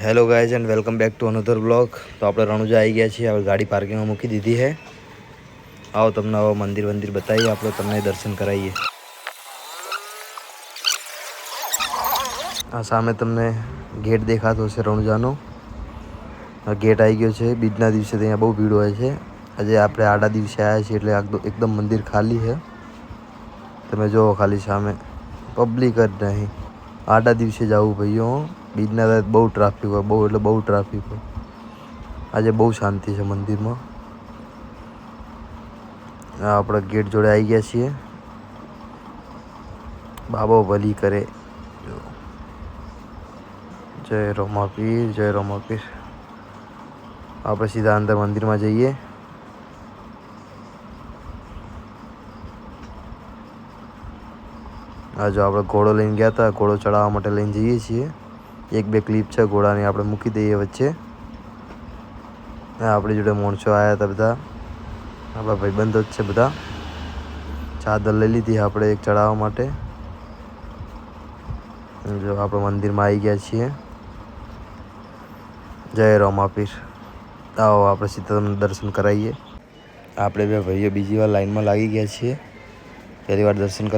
Hello guys and welcome back to another blog. તો આપણે રણુજા આવી ગયા છીએ. હવે ગાડી પાર્કિંગમાં મૂકી દીધી છે. આવો તમને આવો મંદિર બતાવીએ, આપણે તમને દર્શન કરાવીએ. આ સામે તમને ગેટ દેખાતો હશે રણુજાનો. ગેટ આવી ગયો છે. બીજના દિવસે અહીંયા બહુ ભીડ હોય છે. આજે આપણે આડા દિવસે આવ્યા છીએ એટલે એકદમ મંદિર ખાલી છે. તમે જુઓ ખાલી સામે પબ્લિક જ નહીં. આડા દિવસે જવું ભાઈઓ. બીજના રાત બહુ ટ્રાફિક હોય, બહુ ટ્રાફિક હોય. આજે બહુ શાંતિ છે મંદિરમાં. આપણે ગેટ જોડે આવી ગયા છીએ. બાબો ભલી કરે. જય રોમાપીર, જય રોમાપીર. આપણે સીધા અંદર મંદિરમાં જઈએ. આ જો આપણે ઘોડો લઈને ગયા હતા, ઘોડો ચડાવવા માટે લઈને જઈએ છીએ. એક બે ક્લિપ છે ઘોડાની, આપણે મૂકી દઈએ વચ્ચે. આપણી જોડે માણસો આવ્યા હતા બધા, આપણા ભાઈબંધો જ છે બધા. ચાદર લઈ લીધી આપણે એક ચડાવવા માટે. જો આપણે મંદિરમાં આવી ગયા છીએ. જય રોમાપીર. આવો આપણે સીધા તમને દર્શન કરાવીએ. આપણે બે ભાઈઓ બીજી વાર લાઈનમાં લાગી ગયા છીએ. પહેલી વાર દર્શન કરી